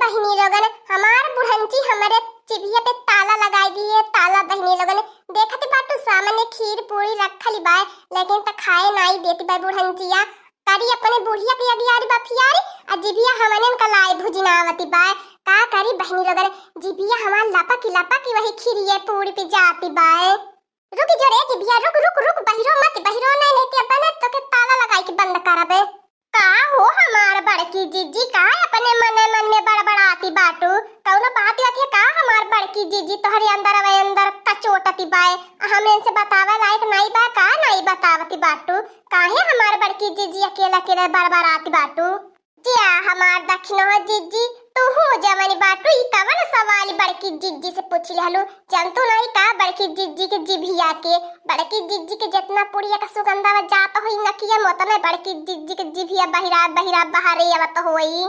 बहनी लोगन हमार बुढ़ंची हमारे चिबिया पे ताला लगाई दी है। ताला बहनी लोगन देखत बाटू सामने खीर पूरी रखली बा, लेकिन त खाए नहीं देती बा बुढ़ंचिया। करी अपने बुढ़िया के अगियारी बफियारी आ जिबिया हमने का लाई भुजिनावती बा। का करी बहनी लोगन जिबिया हमार लापा की वही खीरिए पूरी पे जाती बा। रुक जो रे जिबिया, रुक रुक रुक, बहिरो मत, बहिरो नहीं लेती अपन तो के ताला लगाई के बंद करबे। का हो हमार बड़की जीजी का अपने मन में बड़बड़ाती बाटू? कौनो बात है का हमार बड़की जीजी तोहरे अंदर कचोटती बाए? हमें से बतावे लायक नहीं बा का? नहीं बतावती बाटू काहे हमार बड़की जीजी अकेला अकेला बड़बड़ाती बाटू? जिया हमार दक्षिणवा जीजी तू हो जवानी बाटू ई कवन सवाल बड़की जीजी से पूछ लेहलू? जानतो नहीं का बड़की जीजी के जिभिया के, बड़की जीजी के जितना पुड़िया का सुगंधा जात होई नकिया मत में बड़की जीजी के जिभिया बहिरा बहिरा बहारे आवत होई।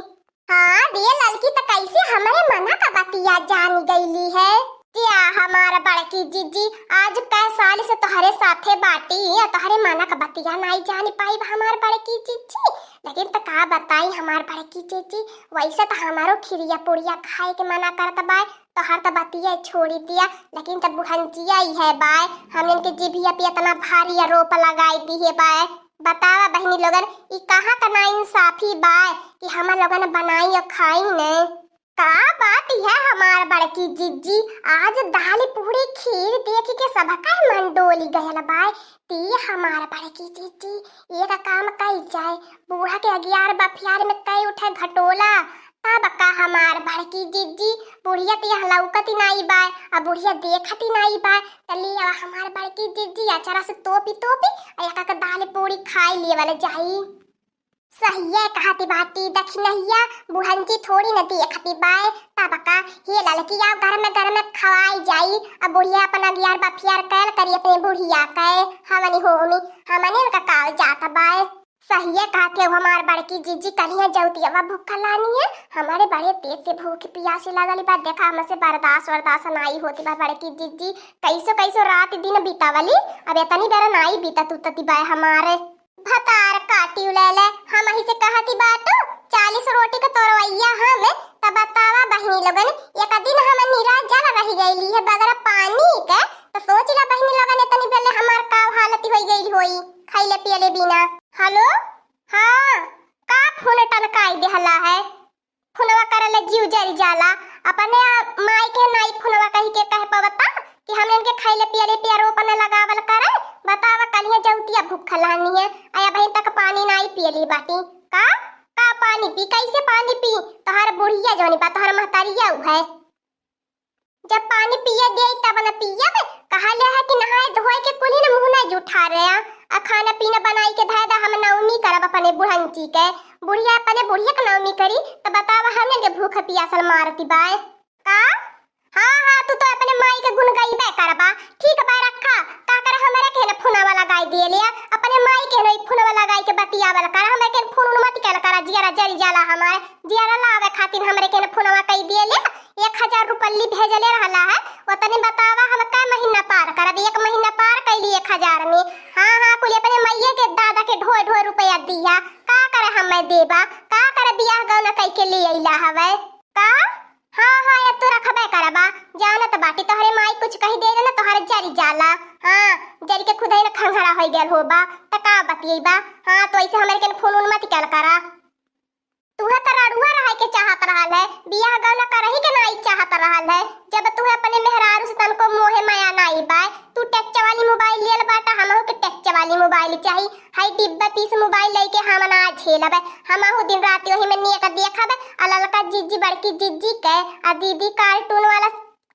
हां दिए लड़की त कैसे हमारे मना का बतिया जान गईली है। जिया हमारा बड़की जीजी आज कई साल से तोहरे साथे बाटी या तोहरे मना का बतिया नहीं जान पाई हमार बड़की जीजी। लेकिन त का बताई हमार बड़की जीजी वैसे तो हमारो खिरिया पुड़िया खाए के मना करत बा, तोहर त बतिया छोड़ी दिया। लेकिन त बुढ़ंचिया ही है बा, हमन के जिभिया पे इतना भारी आरोप लगाई दी है बा। बतावा बहनी लोगन ई कहां का ना इंसाफी बा कि हम लोगन बनाई और खाई ने? का बात है हमार बड़की जीजी आज दाल पूरी खीर देख के सबका मन डोली गयल बा। ती हमार बड़की जीजी एक काम कई जाए, बूढ़ा के अगियार बफियार में कई उठे घटोला तब का हमार बड़की जीजी बुढ़िया ती लौकती नहीं बा अब बुढ़िया देखती नहीं बा। चली अब हमार बड़की जीजी अचारा से तोपी एक का दाल पूरी खाई लिए वाले जाई। सही है कहती बाटी दक्षिणहिया बुढ़ंची थोड़ी न देखती बाय तब का ये लड़किया घर में खवाई जाई। अब बुढ़िया अपन अगियार बफियार कैल करी अपने बुढ़िया कहे हमनी होमी हमने उनका काल जाता बाय। सही है कहते हो हमार बड़की जीजी कलिया जौती अब भूखा लानी है। हमारे बड़े तेज से भूख प्यासी लगली बा, देखा हमसे बर्दाश्त नहीं होती बा। बड़की जीजी कैसो रात दिन बीतावली अब इतनी बेरा नहीं बीता तू बा हमारे भतार काटी उलेले हम ही से कहती बाटू 40 रोटी का तोरवैया हम तब बतावा बहनी लोगन एक दिन हम निराश जल रही गईली है बगैर पानी के तो सोच ला बहनी लोगन इतनी बेले हमार का हालत हो गई होई खाइले पियले बिना। हेलो हां का फोन टनकाई देहला है? फोनवा करले जीव जरी जाला अपने माई के नाई फोनवा कहि के कह पवता कि हम इनके खाइले पियले पे आरोपन लगावल करे। बतावा कलिया जौतिया भूख लानी है आया बहन तक पानी नहीं पियली बाटी का पानी पी कैसे पानी पी? तोहर बुढ़िया जोनी बा तोहर महतारिया उ है जब पानी पिए दे तब न पियब। कहले है कि नहाए धोए के कुली न मुंह नहीं उठा रहे आ खाना पीना बनाई के धाय दा हम नौमी करब अपने बुढ़ंची के। बुढ़िया अपने बुढ़िया के नौमी करी तो बतावा हमने के भूख पियासल मारती बाय का? हां तू तो अपने माई के गुण गाई बे करबा ठीक बा रखा का कर हमरे के फोनवा लगाई दे लिया अपने माई के नहीं फोनवा लगाई के बतियावल कर हमरे के फोन मत कर करा जियारा जरी जाला हमारे जियारा लावे खातिर हमरे के फोनवा कई दे लिया 1000 रुपया भेजले रहला है ओतने बतावा हम का महीना पार करब? 1 महीना पार कैली 1000 में। हां कुल अपने मैया के दादा के ढोय रुपया दिया का करे हम देबा का करे बियाह गौना कई के ले आइला हवे का? हां ये तो रखबे करबा जानत बाटी तोहरे माई कुछ कही दे ना तोहरे जरी जाला। हां जरी के खुदे न खंघरा होई गेल होबा त का बतियबा? हां तो ऐसे हमरे के फोन मत कर करा। तू है त रड़ुआ रहे के चाहत रहल है बियाह गौना करही के नहीं चाहत रहल है जब तू अपने मेहरारू से तनको मोहे माया नहीं बा। तू टच वाली मोबाइल लेल बाटा हमहु के टच वाली मोबाइल चाही हाई डिब्बा पीस मोबाइल लेके हम ना झेलबे हमहु दिन रात ओही में नेक देखबे आ ललका जीजी बड़की जीजी के आ दीदी कार्टून वाला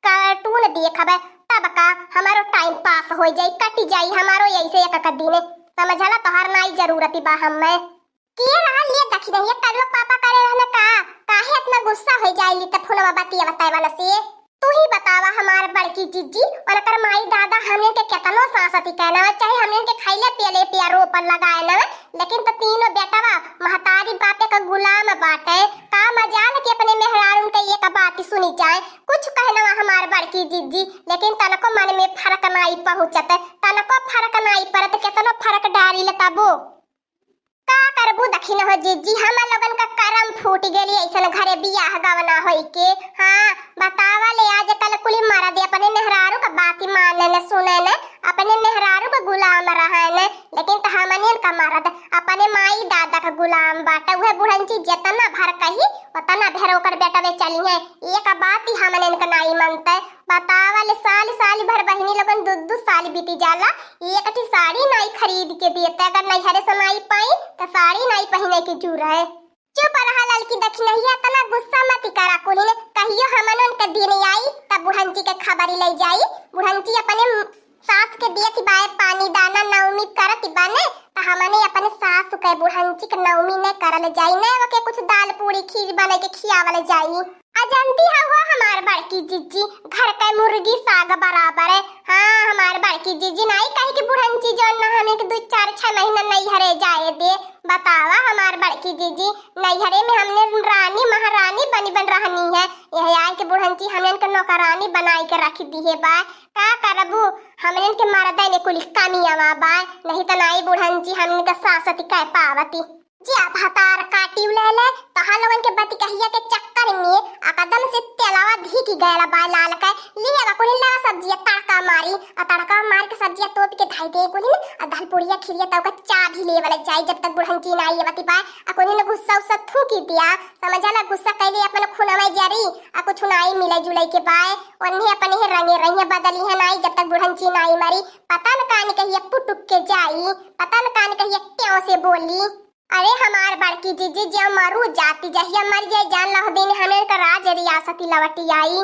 कार्टून देखबे तब का हमारो टाइम पास हो जाई कट जाई हमारो ऐसे एक दिन समझला तोहर नहीं जरूरत बा हमें के रहल लिए देखी नहीं कलो पापा करे रहना का काहे इतना गुस्सा हो जाईली त फोनवा बतिया बताए वाला से? तू ही बतावा हमार बड़की जीजी और कर माई दादा हमने के केतनो सांसती कहना चाहे हमने के खाइले पियले पे रोपन लगाए ना लेकिन त तीनों बेटावा महतारी बापे का गुलाम बाटे का मजाल के अपने मेहरारू के एक बात सुनी जाए कुछ कहना हमार बड़की जीजी लेकिन तनको मन में फर्क नहीं पहुंचत तनको फर्क नहीं पड़त केतनो फर्क डारी ले तबो का करबू दखिन हो जीजी, हम लोगन का करम फूट गेली ऐसन घरे बियाह गवना होई के। हाँ बतावा ले, आज कल कुली मारा दे अपने मेहरारू का बात माने न सुने न, अपने मेहरारू का गुलाम रहा न, लेकिन तो हमने का मारा दे अपने माई दादा का गुलाम बाटा। वह बुढ़ंची जितना भर कही उतना भर ओकर बेटा वे चली है, एक बात ही हमने का नहीं मानता। बतावा ले साल साल भर बहिनी लोगन दो साल बीती जाला, एक ठी साड़ी नहीं खरीद के देता, अगर नहीं हरे सुनाई पाई तो साड़ी नहीं पहने की जूर है। चुप रहा लड़की दखिनहिया, तना गुस्सा मत करा कोनी ने, कहियो हमन उनका दिन आई तब बुढ़ंची के खबरी ले जाई। बुढ़ंची अपने सास के दिए थी बाय पानी दाना नवमी करत बाने, तो हमने अपने सास के बुढ़ंची के नवमी ने करल जाई ने, वो के कुछ दाल पूरी खीर बना के खियावल जाई। अजंती है वो हमार बड़की जीजी, घर का मुर्गी साग बराबर है। हाँ हमार बड़की जीजी नहीं कही कि बुढ़ंची जो न हमें के 2-4-6 महीना नहीं हरे जाए दे। बतावा हमार बड़की जीजी नैहरे में हमने रानी महारानी बन रहनी है, यह आए के बुढ़ंची हमने के नौकरानी बनाई के रख दी है बा। का करबू हमने के मरदा ने कुल कमियावा बा, नहीं तो नाई बुढ़ंची हमने के सासती कह पावती। जी आप हतार काटी ले ले तो लोगन के बती कहिया के चक्कर में एकदम से तेलावा धी की गैला बा लाल का लिया कोई ला सब्जी तड़का मारी, तड़का मार के सब्जी तोप के धाई दे कोई ने दाल पूड़िया खिरिया तब का चा भी ले वाला जाए जब तक बुढ़ंची ना आई बती बा। कोई ने गुस्सा उस्सा थूकी दिया, समझला गुस्सा कैले अपन खुना में जरी कुछ नाई मिले जुलाई के बाय ओन्हे अपने ही रंगे रही बदली है नाई जब तक बुढ़ंची ना आई मारी। पता न कान कहिया पुटुक के जाई, पता न कान कहिया क्यों से बोली। अरे हमार बड़की जीजी जो मरू जाती जहिया मर जाए जान लह दिन हमें का राज रियासती लवटी आई।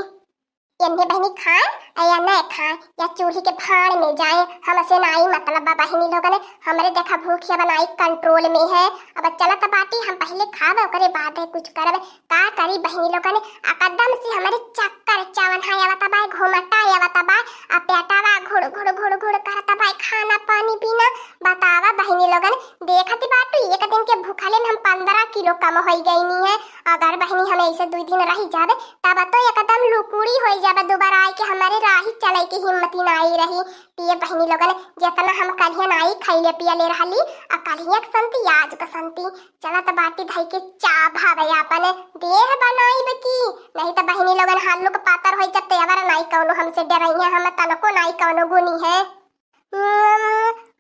इन्हें बहनी खाए या न खाए या चूल्हे के भाड़ में जाए हमसे नाई मतलब बहनी लोगन ने हमरे देखा भूखिया बनाई कंट्रोल में है। अब चला बाटी हम पहले खाब ओकरे बाद है कुछ करब का करी बहनी लोगन ने एकदम से हमारे चक्कर चावन है आवता बाय घोमटा आवता बाय आ पेटावा घुड़ घुड़ घुड़ घुड़ करता बाय खाना पानी पीना। बतावा बहनी लोगन देखती बाटू एक दिन के भूखले में हम 15 किलो कम हो गई नहीं है। अगर बहनी हमें ऐसे 2 दिन रही जावे तब तो एकदम लुकुड़ी हो जावे, दोबारा आई के हमारे राही चले की हिम्मत ही नहीं रही। पिए बहनी लोगन जितना हम कलिया नाई खैले पिया ले रही आ कलिया संती आज का संती चला तो बाटी धाई के चा भावे अपन देह बनाई बकी, नहीं तो बहनी लोगन हालू का पातर हो जब तेवर नाई कौनो हमसे डरइया हम तनको नाई कौनो गुनी है।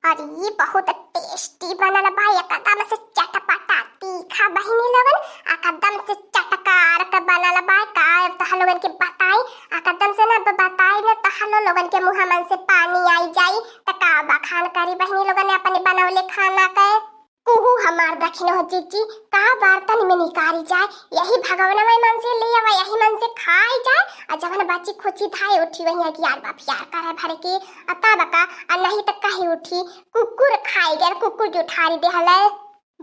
और ये बहुत टेस्टी बनल बा, एकदम से चटपटा तीखा बहनी लोगन एकदम से चटकार का बनल बा। का तह लोगन के बताई एकदम से ना बताई ना तह लोगन के मुंह मन से पानी आई जाई त का बखान करी बहनी लोगन अपने बनवले खाना के। कुहू हमार दखिन हो जीजी का बर्तन में निकारी जाए यही भगवान में मन से ले आवा यही मन से खाई जाए आ जवन बच्ची खुची थाए उठी वही कि यार बाप यार करे भरे के अता बका आ नहीं त कहीं उठी कुकुर खाई गए कुकुर जो ठारी दे हले।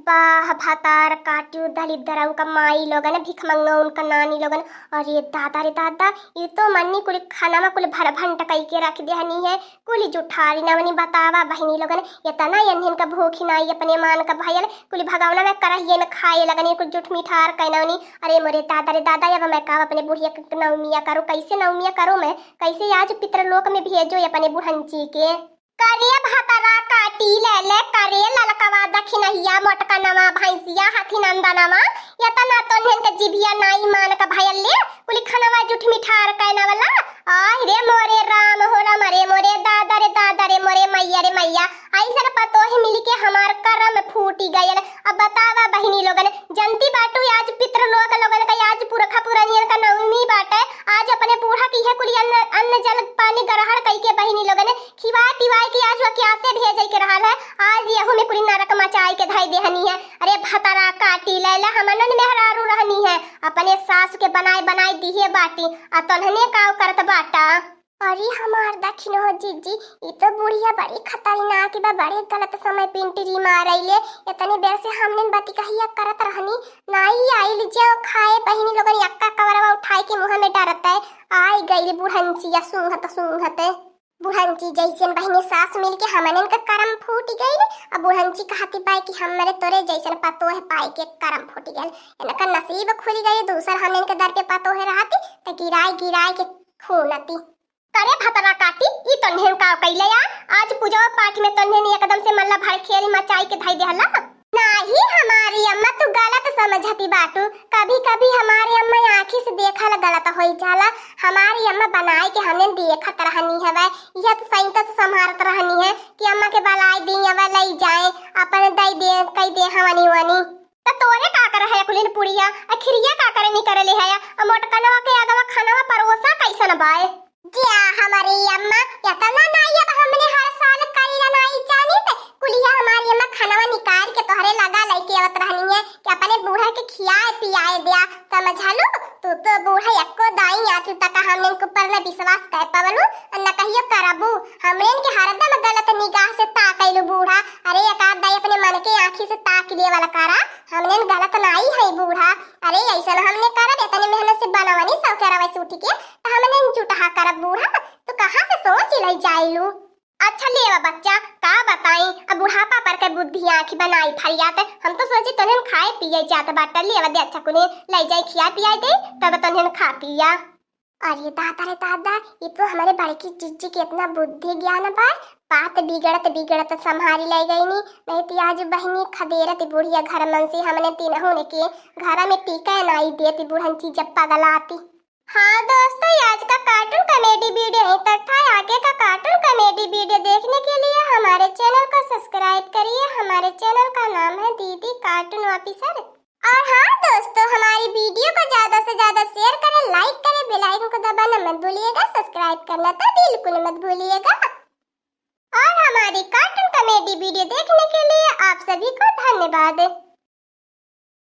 बाह भातार काटियो दलित दराऊ का माई लोगन भीख मंगा उनका नानी लोगन। अरे दादा रे दादा ये तो मन्नी कुल खाना में कुल भर भंट कई के रख दे हनी है कुल जुठारी नवनी। बतावा बहनी लोगन ये तना यन्हिन का भूखी नाई अपने मान का भाईल कुल भगावना में करहिए में खाए लगनी कुल जुठ मिठार कैनवनी। अरे मोरे दादा रे दादा अब मैं का अपने बुढ़िया नवमिया करो कैसे नवमिया करो मैं कैसे आज पितृलोक में भेजो अपने बुढ़ंची के। करिया भातारा काटी ले ले करे ललकवा दखिनहिया मोटका नवा भैंसिया हाथी नंदनवा या तना तो नेन के जिभिया नाई मान का भायल ले कुली खनवा जुठ मिठार कैना वाला। आय रे मोरे राम होला मरे मोरे दादा रे मोरे मैया रे मैया ऐसा पतो है मिल के हमार करम फूटी गयल। अब बतावा बहनी लोगन जनती बाटू आज पितृलोक लोगन का आज पुरखा पुरानियन का नवमी बाटे आज अपने बूढ़ा की है कुली अन्न जल पानी ग्रहण कई के बहनी लोगन खिवाए पिवाए की आज वो क्या से भेजे के रहल है आज यहू में कुली नरक मचाई के धाई देहनी है। अरे भतरा काटी ले हमनन मेहरारू रहनी है अपने सास के बनाए बनाए दिए बाटी आ तन्हने काव करत बाटा। अरे हमार दखिन हो जीजी ये तो बुढ़िया बड़ी खतरनाक बा, बड़े गलत समय पिंटरी मारैले इतने बेर से हमने बती कहिया करत रहनी नाई आइल जो खाए बहिनी लोगन यक्का कवरवा उठाए के मुंह में डरत है आई गई बुढ़ंचिया सूंघत बुढ़ंची जैसन बहनी सास मिल के हमन का करम फूट गई। अब बुढ़ंची कहती पाई कि हमरे तोरे जैसन पतो है पाई के करम फूट गल इनका नसीब खुल गई दूसर हमन के दर पे पतो है रहती तो गिराई के खूनती। करे भतरा काटी ई तन्हेन का कैले आज पूजा पाठ में तन्हेन एकदम से मल्ला भर खेल मचाई के धाई देहला नहीं हमारी अम्मा तू गलत समझती बाटू। कभी कभी हमारी अम्मा आँखी से देखा ला गलत हो जाला। हमारी अम्मा बनाए के हमने देखत रहनी है वै यह तो सही तो संभालत रहनी है कि अम्मा के बलाई दी वै लई जाए अपन दई दे कई दे हवनी वनी। त तोरे का कर है कुलिन पुड़िया अखिरिया का करे नहीं करे ले है मोटकनवा के आगवा खानावा परोसा कैसन बाए जिया हमारी अम्मा या तना नहीं अब हमने हर साल करीला नहीं जानी त कुलिया हमारी अम्मा खानावा निकाल के तोहरे लगा लेके आवत रहनी है कि अपने बूढ़ा के खियाए पियाए दिया समझालू। तू तो बूढ़ा एको दाई आती तक हमने को पर न विश्वास कर पावलू न कहियो करबू हमने के हरदम गलत निगाह से ताकैलू बूढ़ा। अरे एकाद दाई अपने मन के आंखी से ताक लिए वाला करा हमने गलत नहीं है बूढ़ा। अरे ऐसा हमने करा इतने मेहनत से बनावनी सब करा वैसे उठ के तो हमने जुटहा कर बूढ़ा तो कहां से सोच ले जाइलू। अच्छा लेवा बच्चा का बताई अब बुढ़ापा पर के बुद्धि आंखी बनाई फरियात हम तो सोचे तने खाए पिए जात बाटा लेवा दे अच्छा कुने ले जाए खिया पियाए दे तब तने खा पिया। अरे दादा रे दादा ये तो हमारे बड़की चिच्ची के इतना बुद्धि ज्ञान बात बिगड़त संभारी ले गई नहीं तो आज बहनी खदेरत बुढ़िया घर मन से हमने तीन होने के घर में टीका नहीं देती बुढ़न चीज पगलाती। हाँ दोस्तों आज का कार्टून कॉमेडी वीडियो यहीं तक था। आगे का कार्टून कॉमेडी वीडियो देखने के लिए हमारे चैनल को सब्सक्राइब करिए। हमारे चैनल का नाम है दीदी कार्टून ऑफिसर। और हाँ दोस्तों हमारी वीडियो को ज्यादा से ज्यादा शेयर करें लाइक करें बेल आइकन को दबाना मत भूलिएगा सब्सक्राइब करना तो बिल्कुल मत भूलिएगा। और हमारी कार्टून कॉमेडी वीडियो देखने के लिए आप सभी को धन्यवाद।